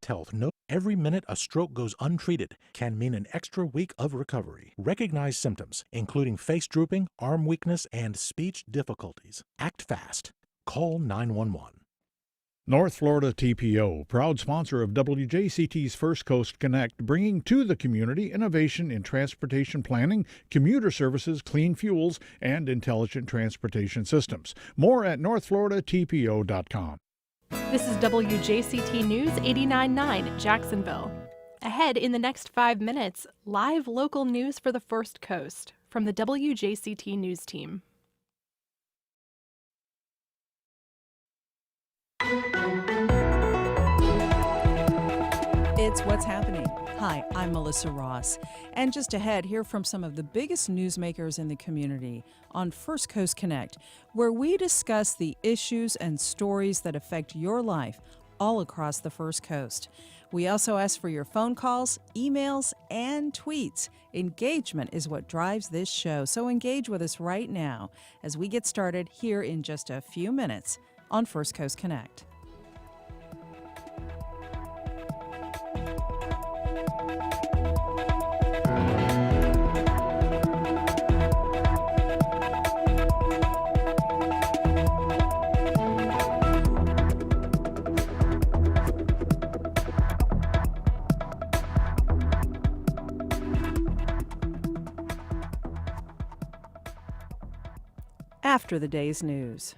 Health. Note every minute a stroke goes untreated can mean an extra week of recovery. Recognize symptoms, including face drooping, arm weakness, and speech difficulties. Act fast. Call 911. North Florida TPO, proud sponsor of WJCT's First Coast Connect, bringing to the community innovation in transportation planning, commuter services, clean fuels, and intelligent transportation systems. More at northfloridatpo.com. This is WJCT News 89.9 Jacksonville. Ahead in the next 5 minutes, live local news for the First Coast from the WJCT News team. It's What's Happening. Hi, I'm Melissa Ross. And just ahead, hear from some of the biggest newsmakers in the community on First Coast Connect, where we discuss the issues and stories that affect your life all across the First Coast. We also ask for your phone calls, emails, and tweets. Engagement is what drives this show, so engage with us right now as we get started here in just a few minutes on First Coast Connect. After the day's news.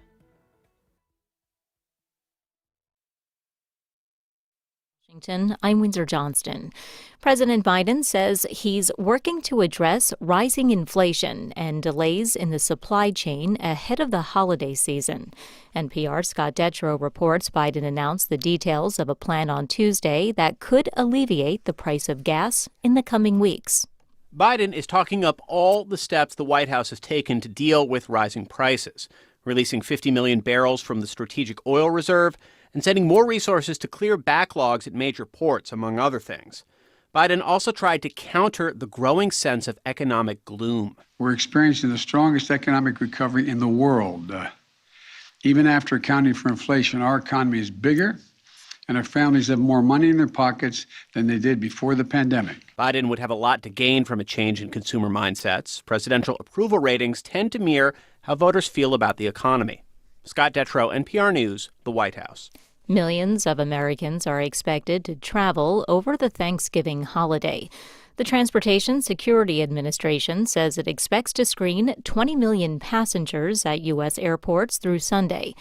Washington, I'm Windsor Johnston. President Biden says he's working to address rising inflation and delays in the supply chain ahead of the holiday season. NPR's Scott Detrow reports Biden announced the details of a plan on Tuesday that could alleviate the price of gas in the coming weeks. Biden is talking up all the steps the White House has taken to deal with rising prices, releasing 50 million barrels from the Strategic Oil Reserve and sending more resources to clear backlogs at major ports, among other things. Biden also tried to counter the growing sense of economic gloom. We're experiencing the strongest economic recovery in the world. Even after accounting for inflation, our economy is bigger, and our families have more money in their pockets than they did before the pandemic. Biden would have a lot to gain from a change in consumer mindsets. Presidential approval ratings tend to mirror how voters feel about the economy. Scott Detrow, NPR News, the White House. Millions of Americans are expected to travel over the Thanksgiving holiday. The Transportation Security Administration says it expects to screen 20 million passengers at U.S. airports through Sunday.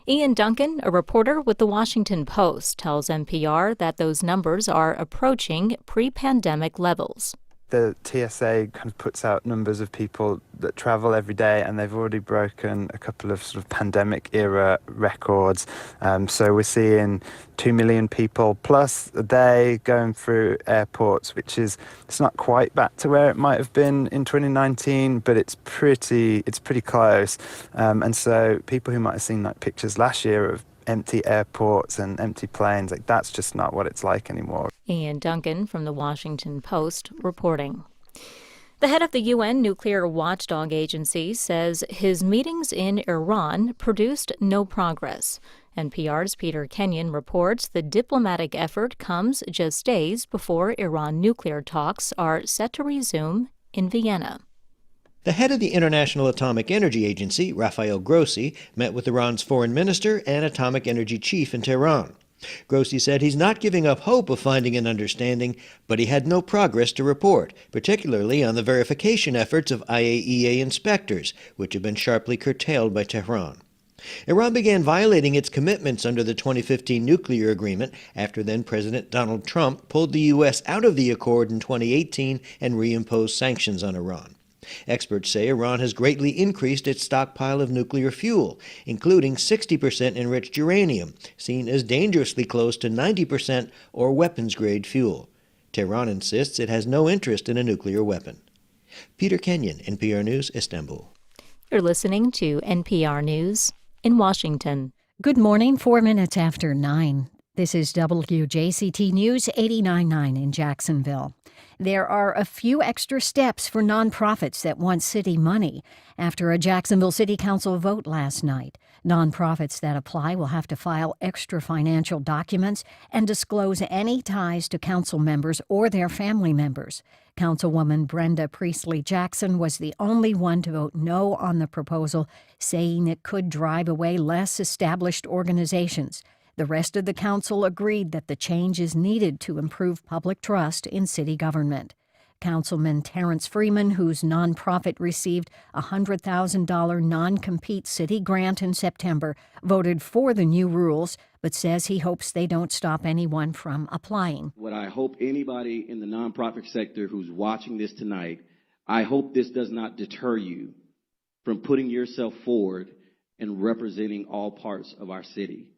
Ian Duncan, a reporter with The Washington Post, tells NPR that those numbers are approaching pre-pandemic levels. The TSA kind of puts out numbers of people that travel every day, and they've already broken a couple of sort of pandemic-era records. So we're seeing 2 million people plus a day going through airports, which is, it's not quite back to where it might have been in 2019, but it's pretty close. And so people who might have seen like pictures last year of empty airports and empty planes, like that's just not what it's like anymore. Ian Duncan from The Washington Post reporting. The head of the UN Nuclear Watchdog Agency says his meetings in Iran produced no progress. NPR's Peter Kenyon reports the diplomatic effort comes just days before Iran nuclear talks are set to resume in Vienna. The head of the International Atomic Energy Agency, Rafael Grossi, met with Iran's foreign minister and atomic energy chief in Tehran. Grossi said he's not giving up hope of finding an understanding, but he had no progress to report, particularly on the verification efforts of IAEA inspectors, which have been sharply curtailed by Tehran. Iran began violating its commitments under the 2015 nuclear agreement after then-President Donald Trump pulled the U.S. out of the accord in 2018 and reimposed sanctions on Iran. Experts say Iran has greatly increased its stockpile of nuclear fuel, including 60% enriched uranium, seen as dangerously close to 90% or weapons-grade fuel. Tehran insists it has no interest in a nuclear weapon. Peter Kenyon, NPR News, Istanbul. You're listening to NPR News in Washington. Good morning, 4 minutes after 9. This is WJCT News 89.9 in Jacksonville. There are a few extra steps for nonprofits that want city money after a Jacksonville City Council vote last night. Nonprofits that apply will have to file extra financial documents and disclose any ties to council members or their family members. Councilwoman Brenda Priestley Jackson was the only one to vote no on the proposal, saying it could drive away less established organizations. The rest of the council agreed that the change is needed to improve public trust in city government. Councilman Terrence Freeman, whose nonprofit received a $100,000 non-compete city grant in September, voted for the new rules, but says he hopes they don't stop anyone from applying. What I hope anybody in the nonprofit sector who's watching this tonight, I hope this does not deter you from putting yourself forward and representing all parts of our city.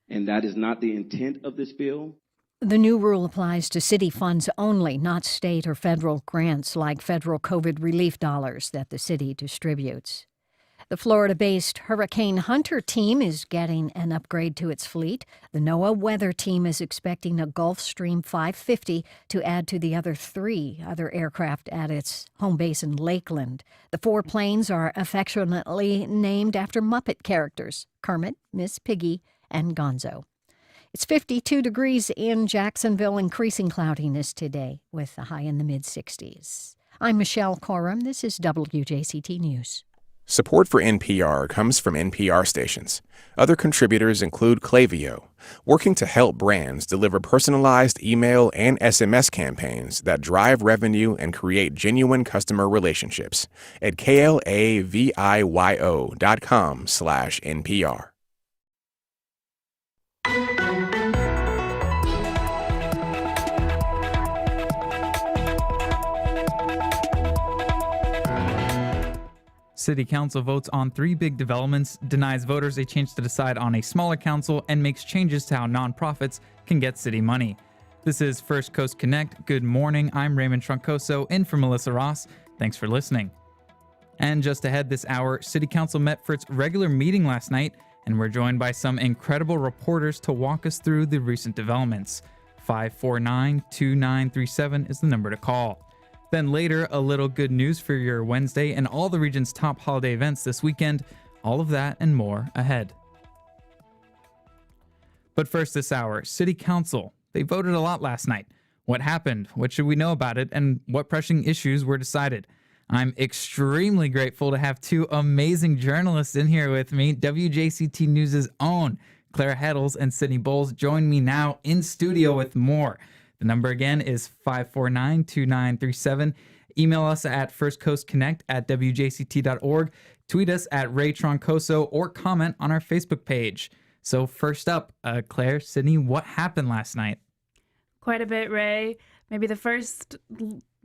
And that is not the intent of this bill. The new rule applies to city funds only, not state or federal grants like federal COVID relief dollars that the city distributes. The Florida-based Hurricane Hunter team is getting an upgrade to its fleet. The NOAA weather team is expecting a Gulfstream 550 to add to the other 3 other aircraft at its home base in Lakeland. The 4 planes are affectionately named after Muppet characters: Kermit, Miss Piggy, and Gonzo. It's 52 degrees in Jacksonville, increasing cloudiness today with a high in the mid-60s. I'm Michelle Coram. This is WJCT News. Support for NPR comes from NPR stations. Other contributors include Klaviyo, working to help brands deliver personalized email and SMS campaigns that drive revenue and create genuine customer relationships at klaviyo.com/NPR. City Council votes on 3 big developments, denies voters a chance to decide on a smaller council, and makes changes to how nonprofits can get city money. This is First Coast Connect. Good morning. I'm Raymond Troncoso, in for Melissa Ross. Thanks for listening. And just ahead this hour, City Council met for its regular meeting last night, and we're joined by some incredible reporters to walk us through the recent developments. 549-2937 is the number to call. Then later, a little good news for your Wednesday and all the region's top holiday events this weekend. All of that and more ahead. But first this hour, City Council. They voted a lot last night. What happened? What should we know about it? And what pressing issues were decided? I'm extremely grateful to have 2 amazing journalists in here with me. WJCT News' own Claire Heddles and Sydney Bowles join me now in studio with more. The number again is 549-2937. Email us at firstcoastconnect@wjct.org. Tweet us at Ray Troncoso or comment on our Facebook page. So first up, Claire, Sydney, what happened last night? Quite a bit, Ray. Maybe the first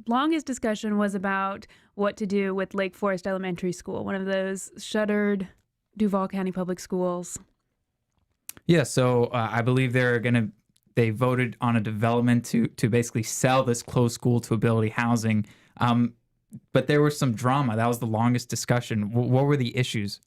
longest discussion was about what to do with Lake Forest Elementary School, one of those shuttered Duval County public schools. Yeah, so I believe they voted on a development to basically sell this closed school to Ability Housing. But there was some drama. That was the longest discussion. What were the issues?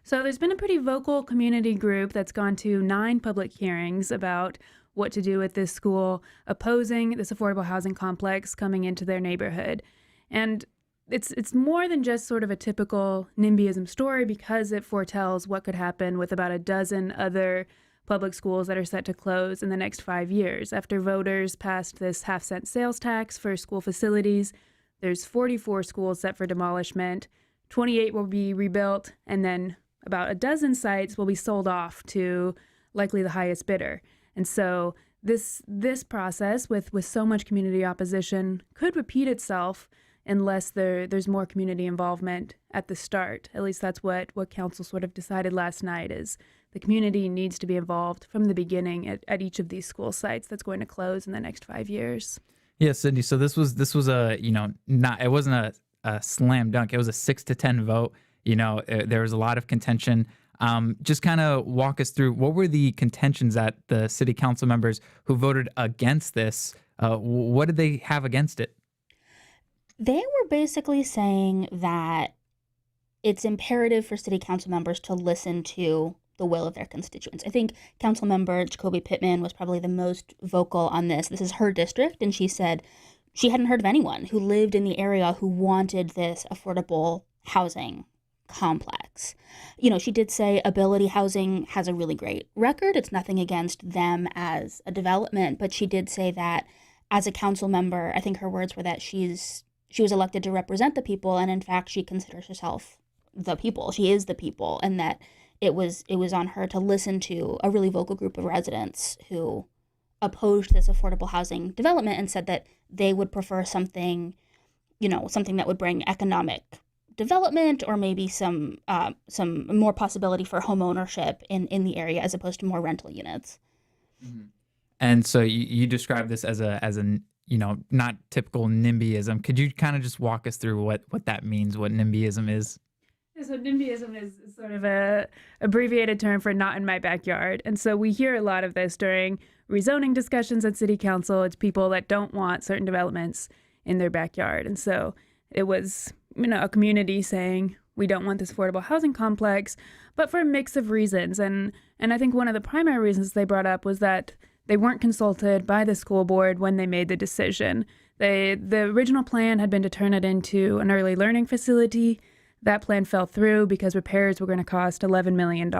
So there's been a pretty vocal community group that's gone to 9 public hearings about what to do with this school, opposing this affordable housing complex coming into their neighborhood. And it's more than just sort of a typical NIMBYism story, because it foretells what could happen with about a dozen other public schools that are set to close in the next 5 years. After voters passed this half-cent sales tax for school facilities, there's 44 schools set for demolishment, 28 will be rebuilt, and then about a dozen sites will be sold off to likely the highest bidder. And so this process with so much community opposition could repeat itself unless there's more community involvement at the start. At least that's what council sort of decided last night, is the community needs to be involved from the beginning at each of these school sites that's going to close in the next 5 years. Yeah, Cindy. So this was a, it wasn't a slam dunk. It was a 6-10 vote. There was a lot of contention. Just kind of walk us through, what were the contentions that the city council members who voted against this, what did they have against it? They were basically saying that it's imperative for city council members to listen to the will of their constituents. I think council member Jacoby Pittman was probably the most vocal on this. This is her district, and she said, she hadn't heard of anyone who lived in the area who wanted this affordable housing complex. She did say Ability Housing has a really great record. It's nothing against them as a development, but she did say that as a council member, I think her words were that she was elected to represent the people, and in fact, she considers herself the people. She is the people, and that it was on her to listen to a really vocal group of residents who opposed this affordable housing development and said that they would prefer something that would bring economic development, or maybe some more possibility for home ownership in the area as opposed to more rental units. Mm-hmm. And so you describe this as a not typical NIMBYism. Could you kind of just walk us through what that means, what NIMBYism is? So NIMBYism is sort of a abbreviated term for not in my backyard. And so we hear a lot of this during rezoning discussions at city council. It's people that don't want certain developments in their backyard. And so it was, a community saying, we don't want this affordable housing complex, but for a mix of reasons. And I think one of the primary reasons they brought up was that they weren't consulted by the school board when they made the decision. The original plan had been to turn it into an early learning facility. That plan fell through because repairs were going to cost $11 million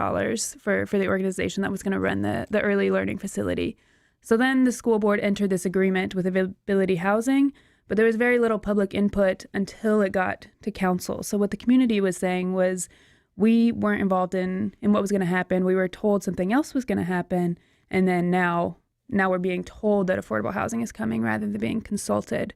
for the organization that was going to run the early learning facility. So then the school board entered this agreement with Ability Housing, but there was very little public input until it got to council. So what the community was saying was, we weren't involved in what was going to happen. We were told something else was going to happen, and then now we're being told that affordable housing is coming rather than being consulted.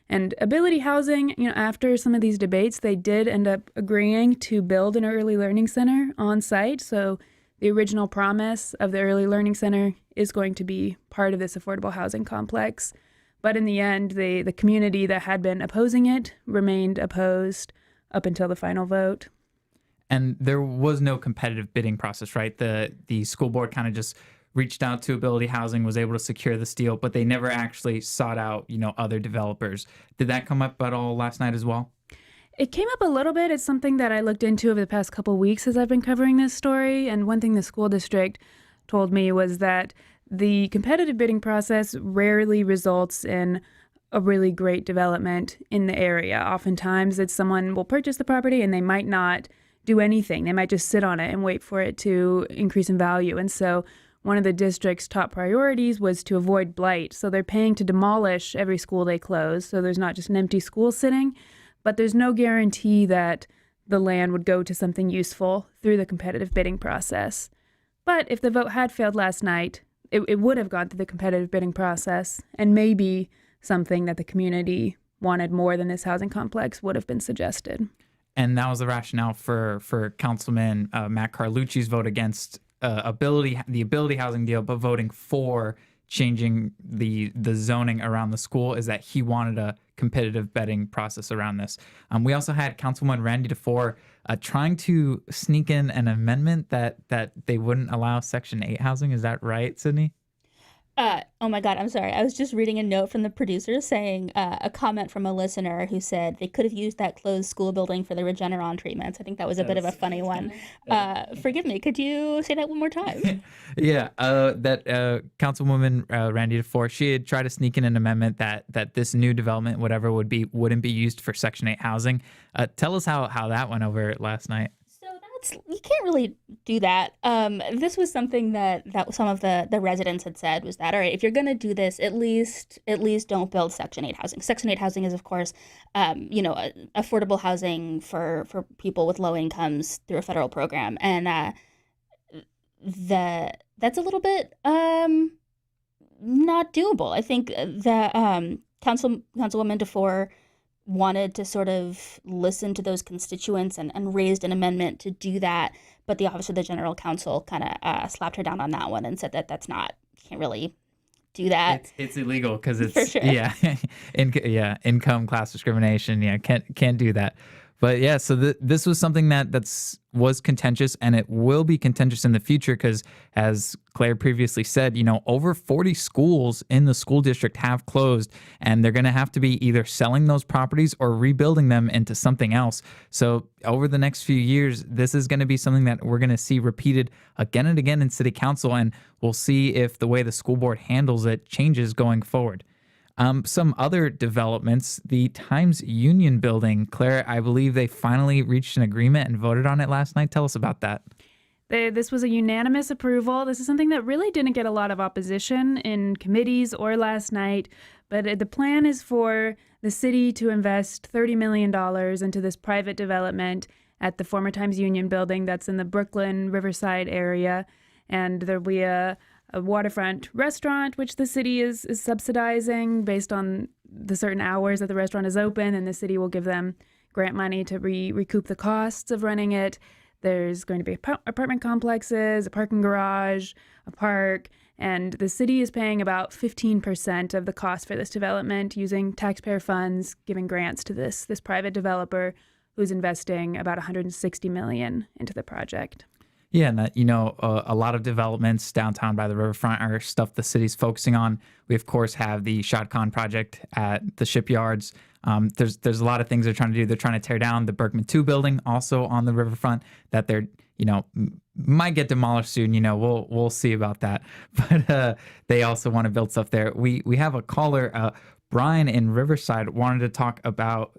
And Ability Housing, after some of these debates, they did end up agreeing to build an early learning center on site. So the original promise of the early learning center is going to be part of this affordable housing complex. But in the end, the community that had been opposing it remained opposed up until the final vote. And there was no competitive bidding process, right? The school board kind of just reached out to Ability Housing, was able to secure this deal, but they never actually sought out, other developers. Did that come up at all last night as well? It came up a little bit. It's something that I looked into over the past couple of weeks as I've been covering this story. And one thing the school district told me was that the competitive bidding process rarely results in a really great development in the area. Oftentimes it's someone will purchase the property and they might not do anything. They might just sit on it and wait for it to increase in value. And so one of the district's top priorities was to avoid blight. So they're paying to demolish every school they close. So there's not just an empty school sitting, but there's no guarantee that the land would go to something useful through the competitive bidding process. But if the vote had failed last night, it would have gone through the competitive bidding process, and maybe something that the community wanted more than this housing complex would have been suggested. And that was the rationale for Councilman Matt Carlucci's vote against the Ability Housing deal, but voting for changing the zoning around the school, is that he wanted a competitive bidding process around this. We also had Councilwoman Randy DeFore trying to sneak in an amendment that they wouldn't allow Section 8 housing. Is that right, Sydney? Oh my God, I'm sorry. I was just reading a note from the producer saying a comment from a listener who said they could have used that closed school building for the Regeneron treatments. I think that was a bit of a funny one. Forgive me, could you say that one more time? Yeah, that Councilwoman Randy DeFore, she had tried to sneak in an amendment that this new development, whatever wouldn't be used for Section 8 housing. Tell us how that went over last night. You can't really do that. This was something that some of the residents had said was that, all right, if you're going to do this, at least don't build Section 8 housing. Section 8 housing is, of course, affordable housing for people with low incomes through a federal program. And that's a little bit not doable. I think the Councilwoman DeFore wanted to sort of listen to those constituents and raised an amendment to do that. But the Office of the General Counsel kind of slapped her down on that one and said that that's not, you can't really do that. It's illegal because it's, for sure. Income class discrimination. Yeah, can't do that. But yeah, so this was something that was contentious, and it will be contentious in the future because, as Claire previously said, over 40 schools in the school district have closed, and they're going to have to be either selling those properties or rebuilding them into something else. So over the next few years, this is going to be something that we're going to see repeated again and again in city council, and we'll see if the way the school board handles it changes going forward. Some other developments, the Times Union building. Claire, I believe they finally reached an agreement and voted on it last night. Tell us about that. This was a unanimous approval. This is something that really didn't get a lot of opposition in committees or last night, but the plan is for the city to invest $30 million into this private development at the former Times Union building that's in the Brooklyn Riverside area. And there'll be a waterfront restaurant, which the city is subsidizing based on the certain hours that the restaurant is open, and the city will give them grant money to recoup the costs of running it. There's going to be apartment complexes, a parking garage, a park, and the city is paying about 15% of the cost for this development using taxpayer funds, giving grants to this private developer who's investing about $160 million into the project. Yeah, and a lot of developments downtown by the riverfront are stuff the city's focusing on. We, of course, have the Shad Khan project at the shipyards. There's a lot of things they're trying to do. They're trying to tear down the Berkman 2 building, also on the riverfront, that they're, might get demolished soon. We'll see about that. But they also want to build stuff there. We have a caller, Brian in Riverside, wanted to talk about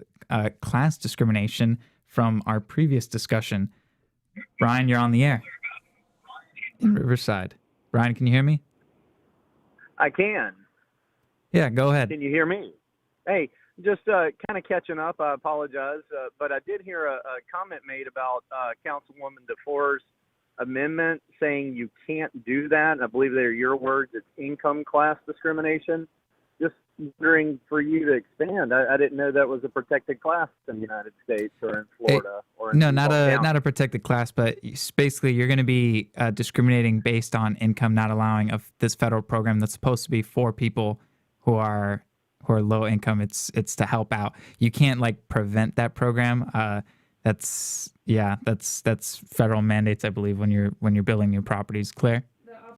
class discrimination from our previous discussion. Brian, you're on the air in Riverside. Brian, can you hear me? I can. Yeah, go ahead. Can you hear me? Hey, just kind of catching up. I apologize, but I did hear a comment made about Councilwoman DeFore's amendment saying you can't do that. And I believe they're your words. It's income class discrimination. Just wondering for you to expand. I didn't know that was a protected class in the United States or in Florida. No, not a protected class, but basically you're going to be discriminating based on income, not allowing of this federal program that's supposed to be for people who are low income. It's to help out. You can't prevent that program. That's federal mandates, I believe, when you're building new properties. Claire?